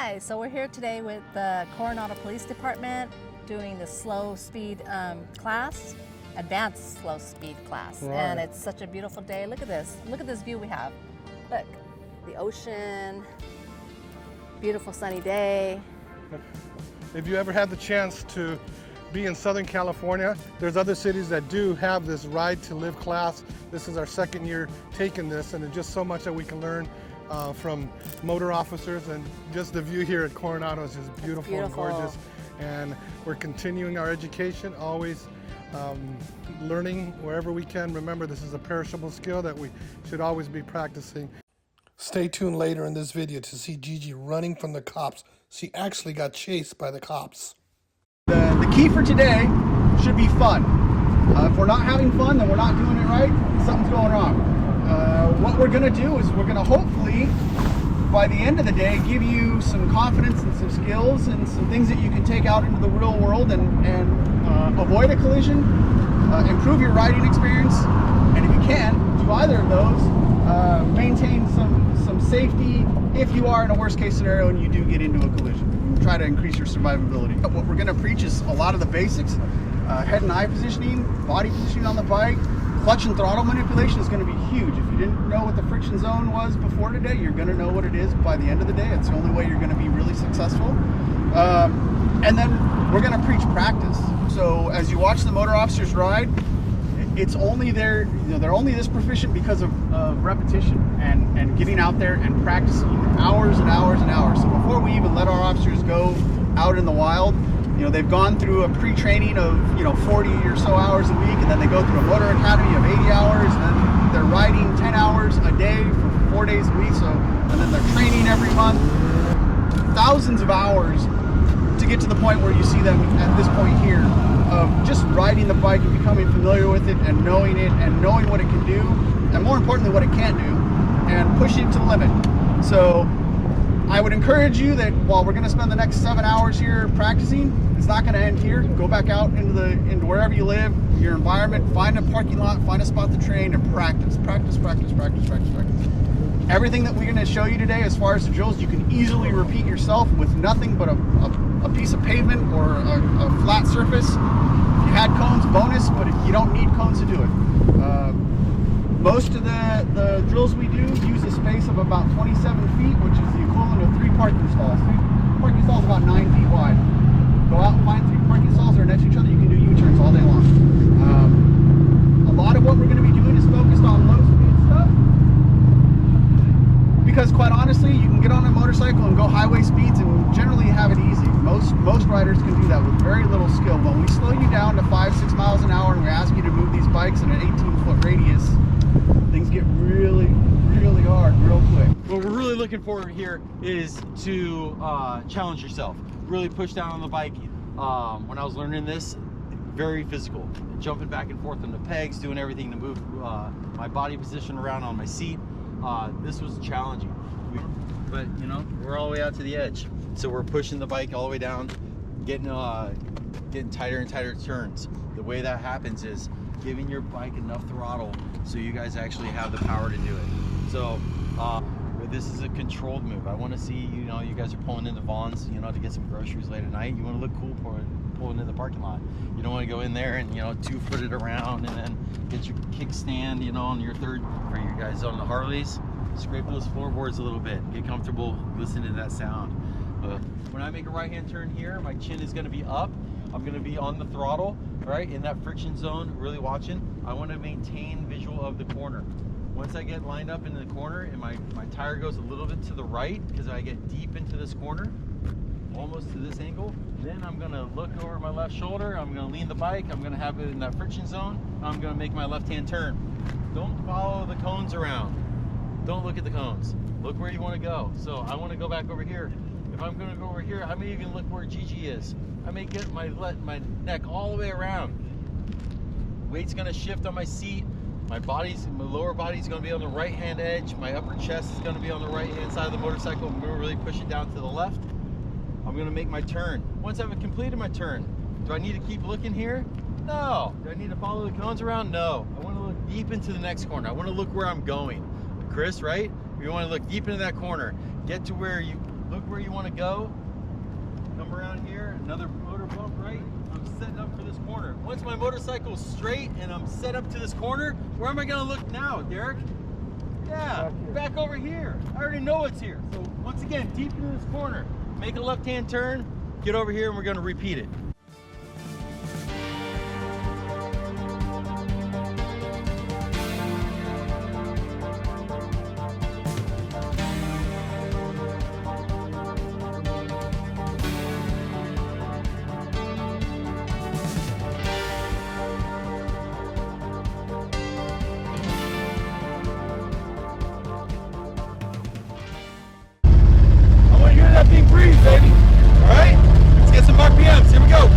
Hi, so we're here today with the Coronado Police Department doing the slow speed class, advanced slow speed class. Right. And it's such a beautiful day. Look at this. Look at this view we have. Look, the ocean, beautiful sunny day. If you ever had the chance to be in Southern California, there's other cities that do have this Ride to Live class. This is our second year taking this, and there's just so much that we can learn from motor officers, and just the view here at Coronado is just beautiful and gorgeous. And we're continuing our education, always learning wherever we can. Remember, this is a perishable skill that we should always be practicing. Stay tuned later in this video to see Gigi running from the cops. She actually got chased by the cops. The key for today should be fun. If we're not having fun, then we're not doing it right. Something's going wrong. What we're going to do is we're going to hopefully, by the end of the day, give you some confidence and some skills and some things that you can take out into the real world and avoid a collision, improve your riding experience, and if you can, do either of those, maintain some safety if you are in a worst case scenario and you do get into a collision. Try to increase your survivability. What we're going to preach is a lot of the basics, head and eye positioning, body positioning on the bike. Clutch and throttle manipulation is going to be huge. If you didn't know what the friction zone was before today, you're going to know what it is by the end of the day. It's the only way you're going to be really successful. And then we're going to preach practice. So as you watch the motor officers ride, it's only they're only this proficient because of repetition and getting out there and practicing hours and hours and hours. So before we even let our officers go out in the wild, they've gone through a pre-training of 40 or so hours a week, and then they go through a motor academy of 80 hours, and then they're riding 10 hours a day for 4 days a week. So, and then they're training every month, thousands of hours to get to the point where you see them at this point here of just riding the bike and becoming familiar with it and knowing what it can do, and more importantly what it can't do, and pushing it to the limit. So I would encourage you that while we're going to spend the next 7 hours here practicing, it's not going to end here. Go back out into wherever you live, your environment, find a parking lot, find a spot to train, and practice. Everything that we're going to show you today as far as the drills, you can easily repeat yourself with nothing but a piece of pavement or a flat surface. If you had cones, bonus, but you don't need cones to do it. Most of the drills we do use a space of about 27 feet, which is the equivalent of 3 parking stalls. 3 parking stalls about 9 feet wide. Go out and find 3 parking stalls that are next to each other. You can do U-turns all day long. A lot of what we're going to be doing is focused on low speed stuff, because quite honestly, you can get on a motorcycle and go highway speeds and generally have it easy. Most riders can do that with very little skill. When we slow you down to 5-6 miles an hour and we ask you to move these bikes in an 18-foot radius, things get really, really hard real quick. What we're really looking for here is to challenge yourself. Really push down on the bike. When I was learning this, very physical. Jumping back and forth on the pegs, doing everything to move my body position around on my seat. This was challenging. But we're all the way out to the edge. So we're pushing the bike all the way down, getting tighter and tighter turns. The way that happens is giving your bike enough throttle so you guys actually have the power to do it. So this is a controlled move. I want to see you guys are pulling into Vaughn's to get some groceries late at night. You want to look cool pulling in the parking lot. You don't want to go in there and 2-foot it around and then get your kickstand on your third, for you guys on the Harleys. Scrape those floorboards a little bit, get comfortable listening to that sound. When I make a right hand turn here, my chin is going to be up. I'm going to be on the throttle, right, in that friction zone, really watching. I want to maintain visual of the corner. Once I get lined up into the corner and my tire goes a little bit to the right because I get deep into this corner, almost to this angle, then I'm going to look over my left shoulder, I'm going to lean the bike, I'm going to have it in that friction zone, I'm going to make my left-hand turn. Don't follow the cones around. Don't look at the cones. Look where you want to go. So I want to go back over here. If I'm going to go over here, I may even look where Gigi is. I may get my neck all the way around. Weight's going to shift on my seat. My lower body's going to be on the right-hand edge. My upper chest is going to be on the right-hand side of the motorcycle. I'm going to really push it down to the left. I'm going to make my turn. Once I've completed my turn, do I need to keep looking here? No. Do I need to follow the cones around? No. I want to look deep into the next corner. I want to look where I'm going. Chris, right? You want to look deep into that corner. Get to where look where you want to go. Come around here, another motor bump right. I'm setting up for this corner. Once my motorcycle's straight and I'm set up to this corner, where am I gonna look now, Derek? Yeah, back over here. I already know it's here. So once again, deep into this corner, make a left-hand turn, get over here, and we're gonna repeat it. That thing breathe, baby. All right, let's get some RPMs. Here we go.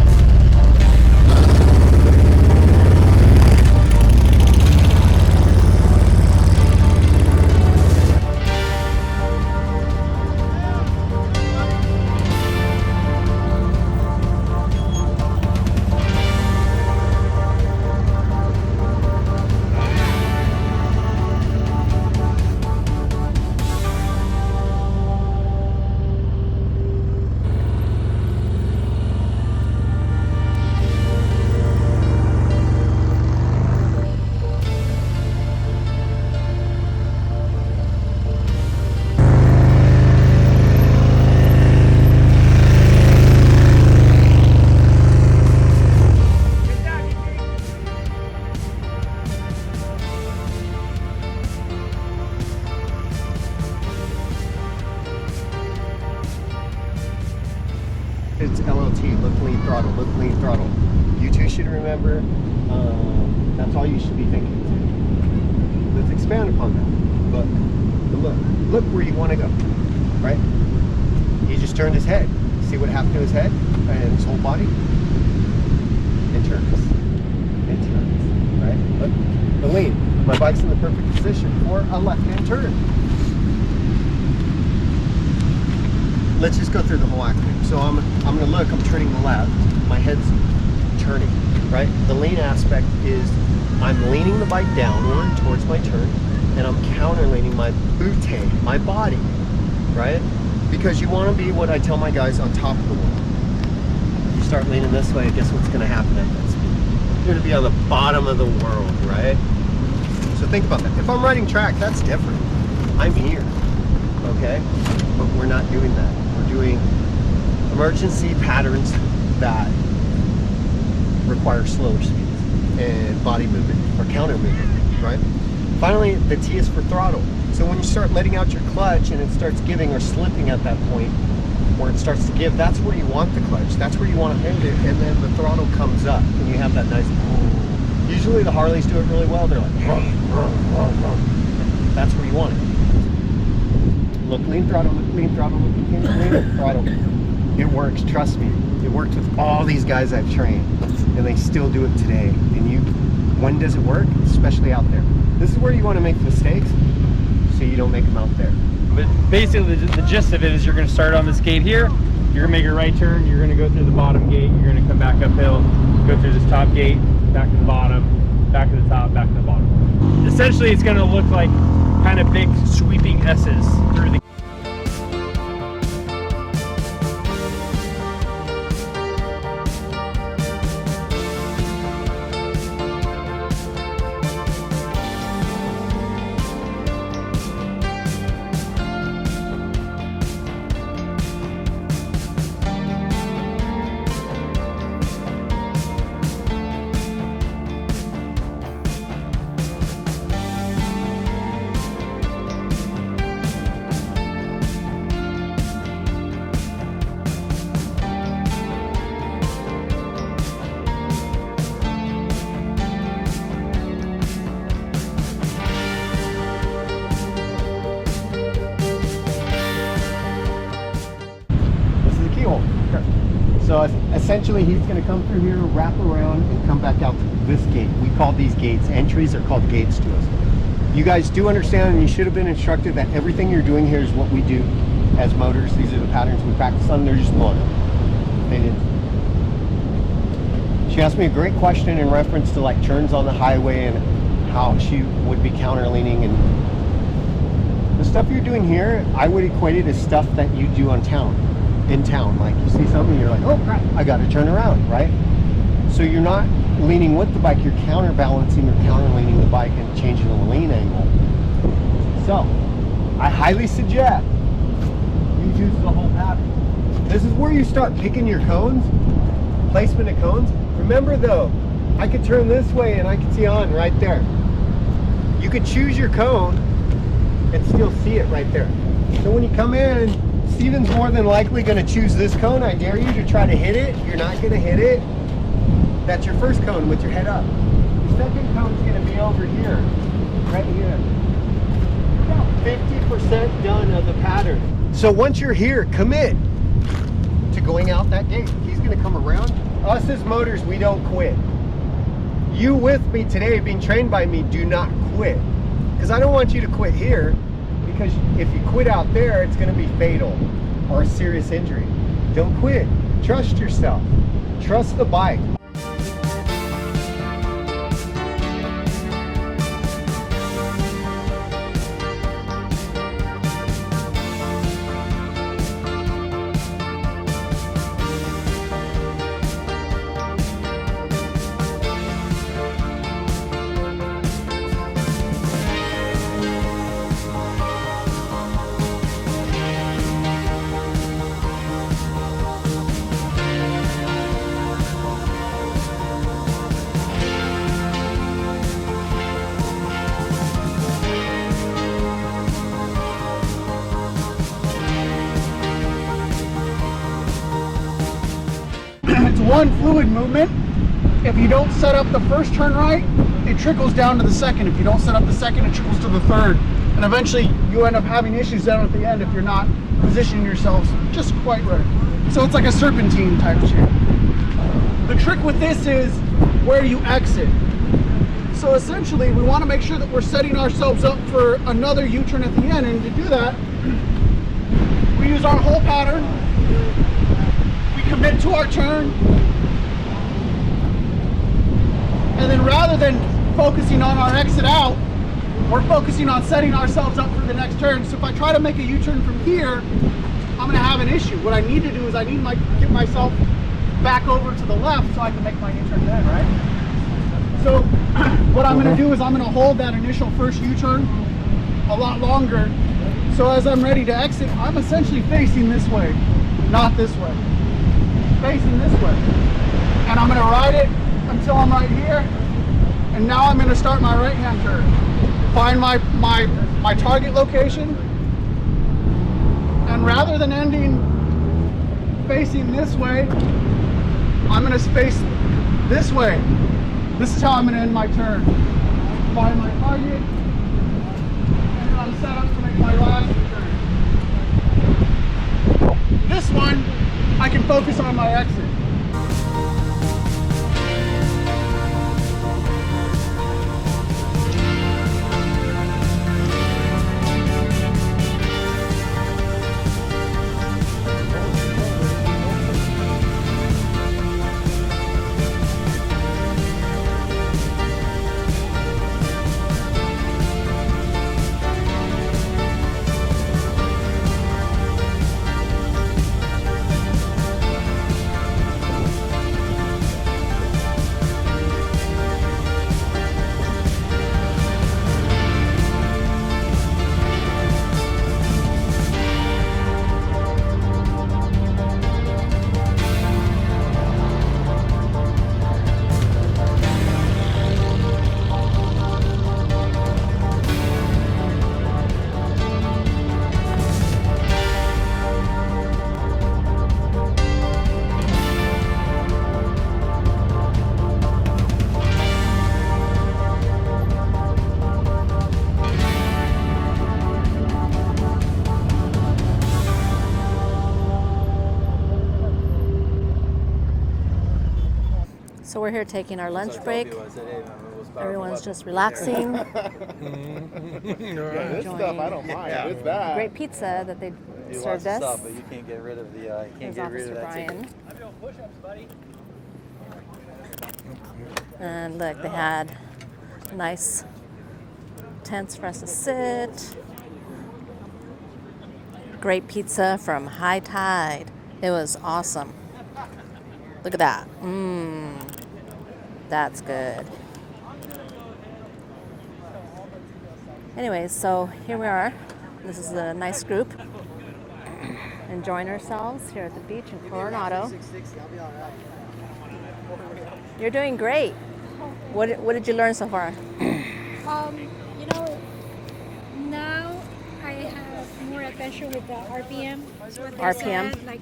It's LLT, look, lean, throttle, look, lean, throttle. You two should remember, that's all you should be thinking too. Let's expand upon that. Look where you want to go, right? He just turned his head. See what happened to his head and his whole body? It turns, right? Look, the lean. My bike's in the perfect position for a left-hand turn. Let's just go through the whole acronym. So I'm gonna look, I'm turning left, my head's turning, right? The lean aspect is I'm leaning the bike downward towards my turn, and I'm counter leaning my bootay, my body, right? Because you wanna be, what I tell my guys, on top of the world. You start leaning this way, guess what's gonna happen at that speed? You're gonna be on the bottom of the world, right? So think about that. If I'm riding track, that's different. I'm here, okay? But we're not doing that. We're doing emergency patterns that require slower speeds and body movement or counter movement, right? Finally, the T is for throttle. So when you start letting out your clutch and it starts giving or slipping at that point, where it starts to give, that's where you want the clutch. That's where you want to hold it, and then the throttle comes up and you have that nice. Usually the Harleys do it really well. They're like, that's where you want it. Look, lean throttle, look, lean throttle, look, lean throttle. It works, trust me. It worked with all these guys I've trained, and they still do it today. And when does it work? Especially out there. This is where you want to make mistakes, so you don't make them out there. But basically, the gist of it is you're going to start on this gate here, you're going to make a right turn, you're going to go through the bottom gate, you're going to come back uphill, go through this top gate, back to the bottom, back to the top, back to the bottom. Essentially, it's going to look like kind of big sweeping S's through the Keyhole. So essentially he's going to come through here, wrap around, and come back out to this gate. We call these gates. Entries are called gates to us. You guys do understand, and you should have been instructed, that everything you're doing here is what we do as motors. These are the patterns we practice on. They're just motor. They didn't. She asked me a great question in reference to like turns on the highway and how she would be counter leaning, and The stuff you're doing here, I would equate it as stuff that you do in town. Like you see something, you're like, oh crap, I got to turn around, right? So you're not leaning with the bike, you're counterbalancing or counter-leaning the bike and changing the lean angle. So, I highly suggest you use the whole pattern. This is where you start picking your cones, placement of cones. Remember though, I could turn this way and I could see on right there. You could choose your cone and still see it right there. So when you come in, Steven's more than likely going to choose this cone. I dare you to try to hit it. You're not going to hit it. That's your first cone with your head up. Your second cone's going to be over here, right here. About 50% done of the pattern. So once you're here, commit to going out that gate. He's going to come around. Us as motors, we don't quit. You with me today, being trained by me, do not quit. Because I don't want you to quit here, because if you quit out there, it's going to be fatal or a serious injury. Don't quit. Trust yourself. Trust the bike. It's one fluid movement. If you don't set up the first turn right, it trickles down to the second. If you don't set up the second, it trickles to the third. And eventually you end up having issues down at the end if you're not positioning yourselves just quite right. So it's like a serpentine type shape. The trick with this is where you exit. So essentially we want to make sure that we're setting ourselves up for another U-turn at the end, and to do that we use our whole pattern. We commit to our turn, and then rather than focusing on our exit out, we're focusing on setting ourselves up for the next turn. So if I try to make a U-turn from here, I'm going to have an issue. What I need to do is I need to get myself back over to the left so I can make my U-turn then, right? So what I'm going to do is I'm going to hold that initial first U-turn a lot longer. So as I'm ready to exit, I'm essentially facing this way, not this way. Facing this way. And I'm going to ride it until I'm right here. And now I'm going to start my right hand turn. Find my target location. And rather than ending facing this way, I'm going to face this way. This is how I'm going to end my turn. Find my target. And I'm set up to make my last turn. This one, I can focus on my exit. So we're here taking our lunch break. Everyone's just relaxing. This stuff I don't mind. Yeah. It's that. Great pizza that they served us. Stuff, but you can't get rid of the. You can't There's get rid Officer of that. Brian. I'm doing push-ups, buddy. And look, they had nice tents for us to sit. great pizza from High Tide. It was awesome. Look at that. Mmm. That's good. Anyways, so here we are. This is a nice group enjoying ourselves here at the beach in Coronado. You're doing great. What did you learn so far? You know, now I have more attention with the RPM. So what they RPM? said,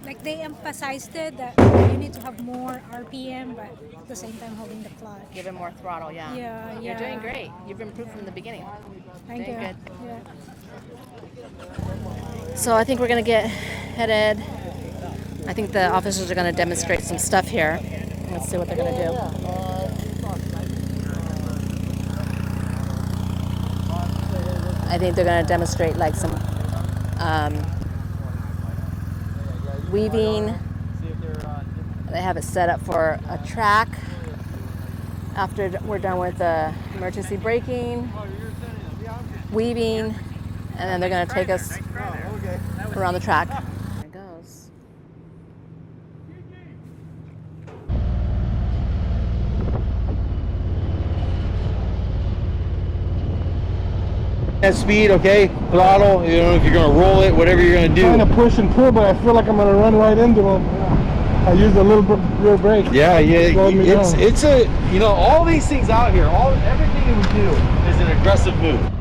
like they emphasized it that you need to have more RPM, but at the same time holding the clutch. Give it more throttle, yeah. Yeah, You're doing yeah. great. You've improved from the beginning. Thank Doing you. good. Yeah. So I think we're gonna get headed. I think the officers are gonna demonstrate some stuff here. Let's see what they're gonna do. I think they're gonna demonstrate like some weaving. They have it set up for a track. After we're done with the emergency braking, weaving, and then they're gonna take us around the track. There it goes. At speed, okay, throttle, you know, if you're gonna roll it, whatever you're gonna do. Trying to push and pull, but I feel like I'm gonna run right into them. I used a little rear brake. Yeah, Slowed me down. it's a, you know, all these things out here, everything that we do is an aggressive move.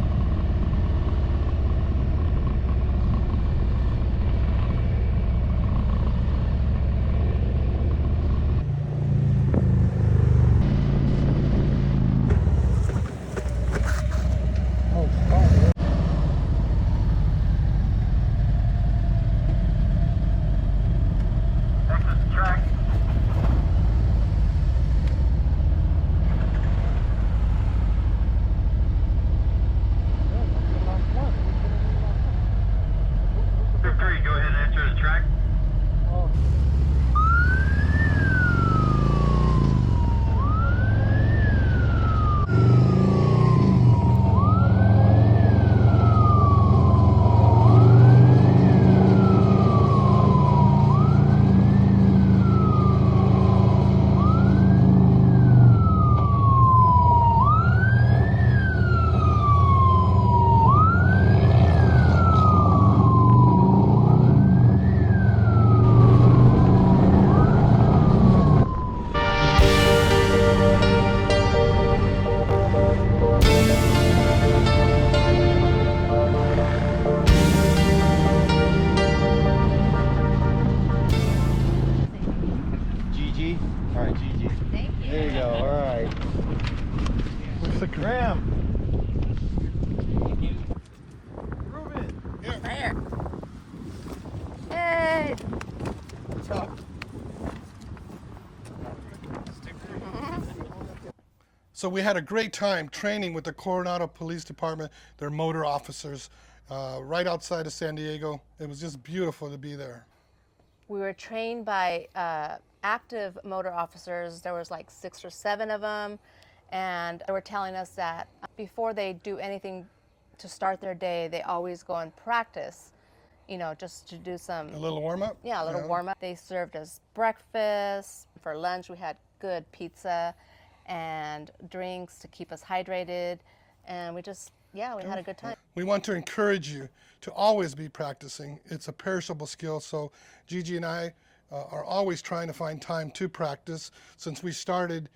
Gigi, all right, Gigi. Thank you. There you go. All right. Looks like Graham. Ruben. There. Hey. So we had a great time training with the Coronado Police Department, their motor officers, right outside of San Diego. It was just beautiful to be there. We were trained by active motor officers. There was like 6 or 7 of them, and they were telling us that before they do anything to start their day, they always go and practice, you know, just to do some... A little warm up? Yeah, a little warm up. They served us breakfast. For lunch, we had good pizza and drinks to keep us hydrated, and we just, yeah, we had a good time. We want to encourage you to always be practicing. It's a perishable skill, so Gigi and I are always trying to find time to practice. Since we started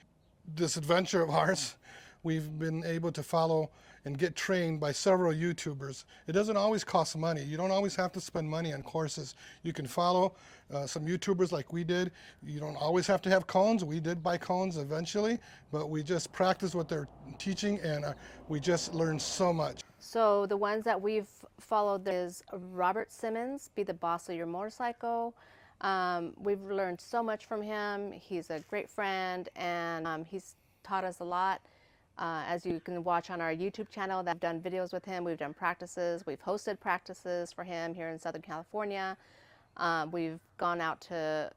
this adventure of ours, we've been able to follow and get trained by several YouTubers. It doesn't always cost money. You don't always have to spend money on courses. You can follow some YouTubers like we did. You don't always have to have cones. We did buy cones eventually, but we just practice what they're teaching, and we just learned so much. So the ones that we've followed is Robert Simmons, Be the Boss of Your Motorcycle. We've learned so much from him. He's a great friend, and he's taught us a lot. As you can watch on our YouTube channel, I've done videos with him. We've done practices. We've hosted practices for him here in Southern California. We've gone out to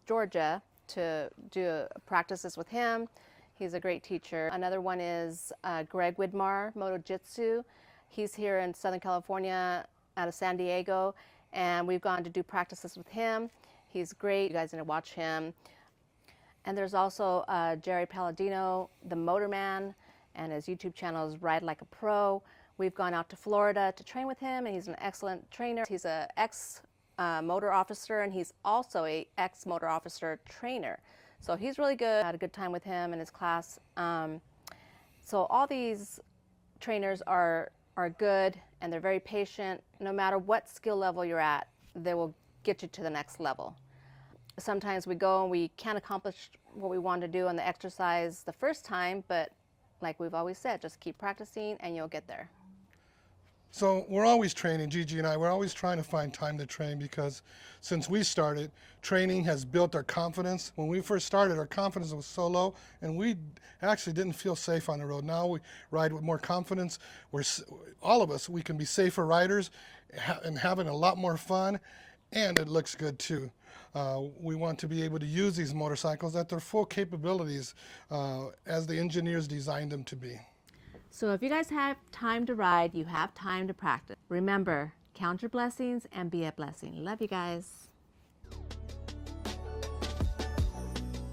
Georgia to do practices with him. He's a great teacher. Another one is Greg Widmar, Moto Jitsu. He's here in Southern California out of San Diego, and we've gone to do practices with him. He's great. You guys need to watch him. And there's also Jerry Palladino, the Motorman, and his YouTube channel is Ride Like a Pro. We've gone out to Florida to train with him, and he's an excellent trainer. He's an ex-motor officer, and he's also a ex-motor officer trainer. So he's really good. I had a good time with him and his class. So all these trainers are good, and they're very patient. No matter what skill level you're at, they will get you to the next level. Sometimes we go and we can't accomplish what we want to do on the exercise the first time, but like we've always said, just keep practicing and you'll get there. So we're always training, Gigi and I. We're always trying to find time to train because since we started, training has built our confidence. When we first started, our confidence was so low, and we actually didn't feel safe on the road. Now we ride with more confidence. All of us, we can be safer riders and having a lot more fun, and it looks good too. We want to be able to use these motorcycles at their full capabilities as the engineers designed them to be. So if you guys have time to ride, you have time to practice. Remember, count your blessings and be a blessing. Love you guys.